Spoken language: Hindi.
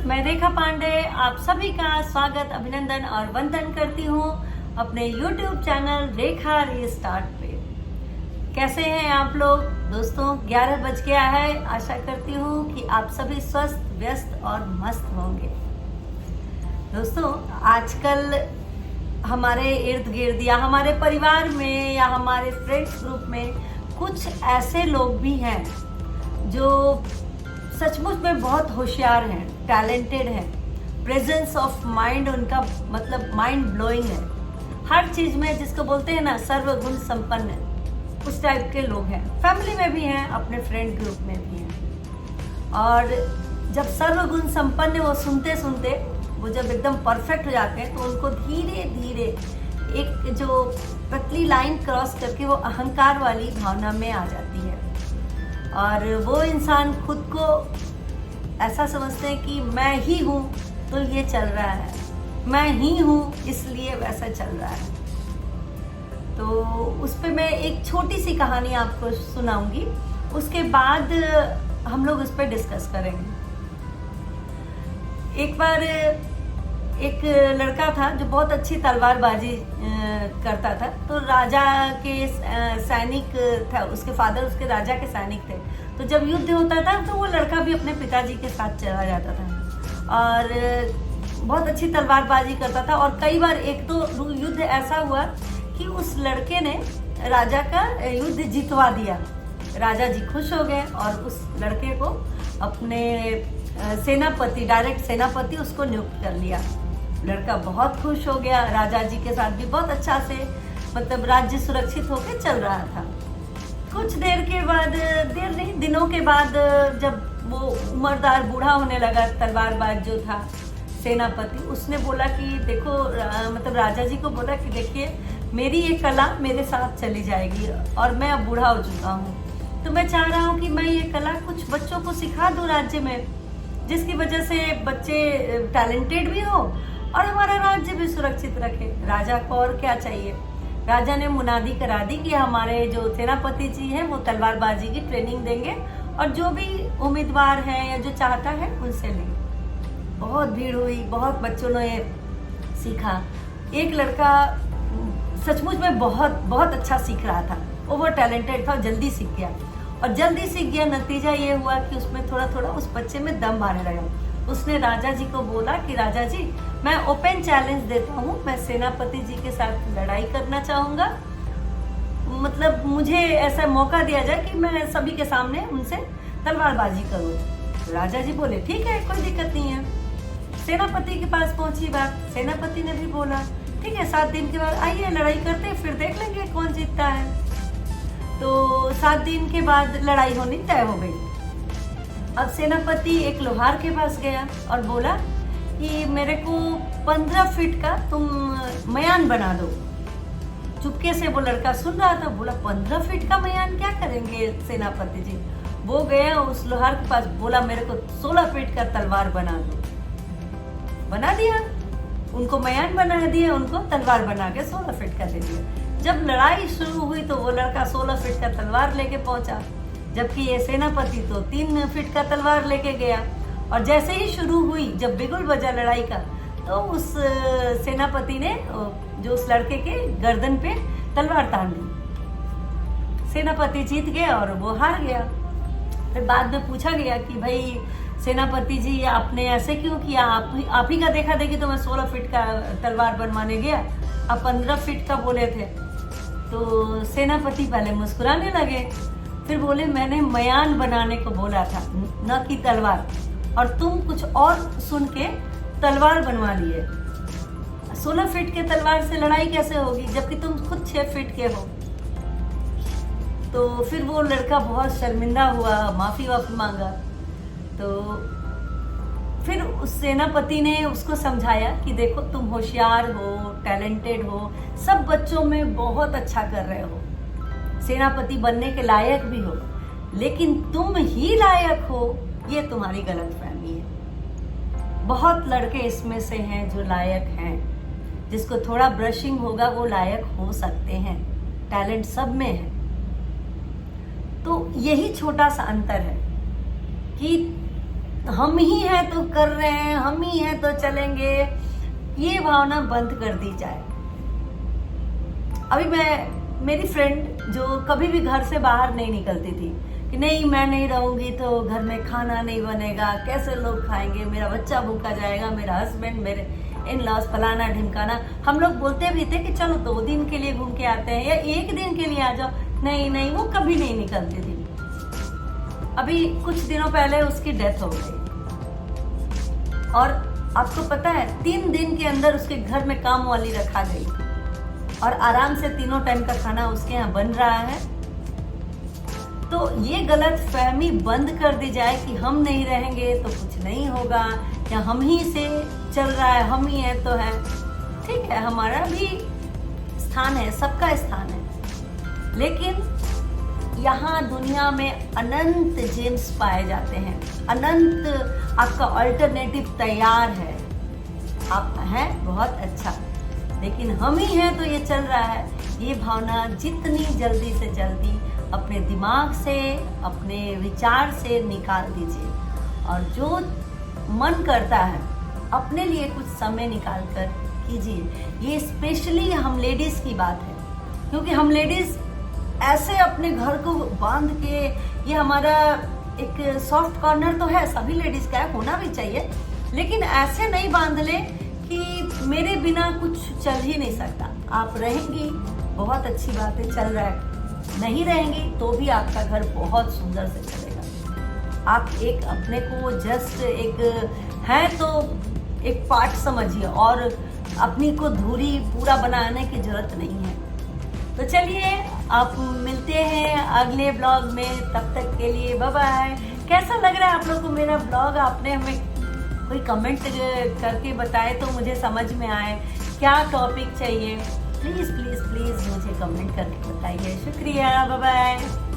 मैं रेखा पांडे आप सभी का स्वागत, अभिनंदन और वंदन करती हूँ अपने YouTube चैनल रेखा रीस्टार्ट पे। कैसे हैं आप लोग दोस्तों? 11 बज गया है। आशा करती हूँ कि आप सभी स्वस्थ, व्यस्त और मस्त होंगे। दोस्तों, आजकल हमारे इर्द गिर्द या हमारे परिवार में या हमारे फ्रेंड्स ग्रुप में कुछ ऐसे लोग भी हैं जो सचमुच में बहुत होशियार हैं, टैलेंटेड हैं। प्रेजेंस ऑफ माइंड उनका मतलब माइंड ब्लोइंग है। हर चीज में जिसको बोलते हैं ना सर्वगुण संपन्न है, उस टाइप के लोग हैं। फैमिली में भी हैं, अपने फ्रेंड ग्रुप में भी हैं। और जब सर्वगुण संपन्न वो सुनते सुनते वो जब एकदम परफेक्ट हो जाते हैं तो उनको धीरे धीरे एक जो पतली लाइन क्रॉस करके वो अहंकार वाली भावना में आ जाती है और वो इंसान खुद को ऐसा समझते हैं कि मैं ही हूँ तो ये चल रहा है, मैं ही हूँ इसलिए वैसा चल रहा है। तो उस पे मैं एक छोटी सी कहानी आपको सुनाऊंगी, उसके बाद हम लोग उस पर डिस्कस करेंगे। एक बार एक लड़का था जो बहुत अच्छी तलवारबाजी करता था। तो राजा के सैनिक था, उसके फादर उसके राजा के सैनिक थे। तो जब युद्ध होता था तो वो लड़का भी अपने पिताजी के साथ चला जाता था और बहुत अच्छी तलवारबाजी करता था। और कई बार एक तो युद्ध ऐसा हुआ कि उस लड़के ने राजा का युद्ध जितवा दिया। राजा जी खुश हो गए और उस लड़के को अपने सेनापति, डायरेक्ट सेनापति उसको नियुक्त कर लिया। लड़का बहुत खुश हो गया, राजा जी के साथ भी बहुत अच्छा से मतलब राज्य सुरक्षित होकर चल रहा था। कुछ देर के बाद, देर नहीं दिनों के बाद, जब वो उम्रदार बूढ़ा होने लगा, तलवारबाज जो था सेनापति, उसने बोला कि देखो मतलब राजा जी को बोला कि देखिए मेरी ये कला मेरे साथ चली जाएगी और मैं अब बूढ़ा हो चुका हूँ, तो मैं चाह रहा हूँ कि मैं ये कला कुछ बच्चों को सिखा दूँ राज्य में, जिसकी वजह से बच्चे टैलेंटेड भी हो और हमारा राज्य भी सुरक्षित रखे। राजा को और क्या चाहिए? राजा ने मुनादी करा दी कि हमारे जो सेनापति जी हैं वो तलवारबाजी की ट्रेनिंग देंगे और जो भी उम्मीदवार है या जो चाहता है उनसे लेंगे। बहुत भीड़ हुई, बहुत बच्चों ने सीखा। एक लड़का सचमुच में बहुत बहुत अच्छा सीख रहा था, ओवर टैलेंटेड था, जल्दी सीख गया। और जल्दी सीख गया, नतीजा ये हुआ कि उसमें थोड़ा थोड़ा उस बच्चे में दम आने लगा। उसने राजा जी को बोला कि राजा जी, मैं ओपन चैलेंज देता हूँ, मैं सेनापति जी के साथ लड़ाई करना चाहूँगा, मतलब मुझे ऐसा मौका दिया जाए कि मैं सभी के सामने उनसे तलवारबाजी करूँ। तो राजा जी बोले ठीक है, कोई दिक्कत नहीं है। सेनापति के पास पहुंची बात, सेनापति ने भी बोला ठीक है, 7 दिन के बाद आइए लड़ाई करते हैं, फिर देख लेंगे कौन जीतता है। तो 7 दिन के बाद लड़ाई होनी तय हो गई। अब सेनापति एक लोहार के पास गया और बोला कि मेरे को 15 फीट का तुम मयान बना दो। चुपके से वो लड़का सुन रहा था, बोला 15 फीट का मयान क्या करेंगे सेनापति जी? वो गया उस लोहार के पास, बोला मेरे को 16 फीट का तलवार बना दो। बना दिया, उनको मयान बना दिया, उनको तलवार बना के 16 फीट का दे दिया। जब लड़ाई शुरू हुई तो वो लड़का 16 फीट का तलवार लेके पहुंचा, जबकि ये सेनापति तो 3 फीट का तलवार लेके गया। और जैसे ही शुरू हुई, जब बिगुल बजा लड़ाई का, तो उस सेनापति ने जो उस लड़के के गर्दन पे तलवार तान दी। सेनापति जीत गया और वो हार गया। फिर बाद में पूछा गया कि भाई सेनापति जी, आपने ऐसे क्यों किया? आप ही का देखा देखी तो मैं 16 फीट का तलवार बनवाने गया, आप 15 फीट का बोले थे। तो सेनापति पहले मुस्कुराने लगे, फिर बोले मैंने मयान बनाने को बोला था, न कि तलवार, और तुम कुछ और सुन के तलवार बनवा लिए। 16 फीट के तलवार से लड़ाई कैसे होगी जबकि तुम खुद 6 फीट के हो? तो फिर वो लड़का बहुत शर्मिंदा हुआ, माफी वाफी मांगा। तो फिर उस सेनापति ने उसको समझाया कि देखो तुम होशियार हो, टैलेंटेड हो, सब बच्चों में बहुत अच्छा कर रहे हो, सेनापति बनने के लायक भी हो, लेकिन तुम ही लायक हो ये तुम्हारी गलतफहमी है। बहुत लड़के इसमें से हैं जो लायक हैं, जिसको थोड़ा ब्रशिंग होगा वो लायक हो सकते हैं, टैलेंट सब में है। तो यही छोटा सा अंतर है कि हम ही हैं तो कर रहे हैं, हम ही हैं तो चलेंगे, ये भावना बंद कर दी जाए। अभी मेरी फ्रेंड जो कभी भी घर से बाहर नहीं निकलती थी कि नहीं मैं नहीं रहूंगी तो घर में खाना नहीं बनेगा, कैसे लोग खाएंगे, मेरा बच्चा भूखा जाएगा, मेरा हस्बैंड, मेरे इन लॉस, फलाना ढिमकाना। हम लोग बोलते भी थे कि चलो 2 दिन के लिए घूम के आते हैं या 1 दिन के लिए आ जाओ। नहीं नहीं, वो कभी नहीं निकलती थी। अभी कुछ दिनों पहले उसकी डेथ हो गई और आपको पता है 3 दिन के अंदर उसके घर में काम वाली रखा गई और आराम से 3 टाइम का खाना उसके यहाँ बन रहा है। तो ये गलत फहमी बंद कर दी जाए कि हम नहीं रहेंगे तो कुछ नहीं होगा या हम ही से चल रहा है, हम ही है तो है। ठीक है, हमारा भी स्थान है, सबका स्थान है, लेकिन यहाँ दुनिया में अनंत जेम्स पाए जाते हैं, अनंत आपका अल्टरनेटिव तैयार है। आप हैं बहुत अच्छा, लेकिन हम ही हैं तो ये चल रहा है। ये भावना जितनी जल्दी से जल्दी अपने दिमाग से, अपने विचार से निकाल दीजिए और जो मन करता है अपने लिए कुछ समय निकाल कर कीजिए। ये स्पेशली हम लेडीज की बात है, क्योंकि हम लेडीज ऐसे अपने घर को बांध के, ये हमारा एक सॉफ्ट कॉर्नर तो है, सभी लेडीज का है, होना भी चाहिए, लेकिन ऐसे नहीं बांध ले कि मेरे बिना कुछ चल ही नहीं सकता। आप रहेंगी बहुत अच्छी बात है, चल रहा है, नहीं रहेंगी तो भी आपका घर बहुत सुंदर से चलेगा। आप एक अपने को जस्ट एक है तो एक पार्ट समझिए और अपनी को धुरी पूरा बनाने की जरूरत नहीं है। तो चलिए आप मिलते हैं अगले ब्लॉग में, तब तक के लिए बाय बाय। कैसा लग रहा है आप लोग को मेरा ब्लॉग? आपने हमें कोई कमेंट करके बताए तो मुझे समझ में आए क्या टॉपिक चाहिए। प्लीज प्लीज प्लीज मुझे कमेंट करके बताइए। शुक्रिया, बाय बाय।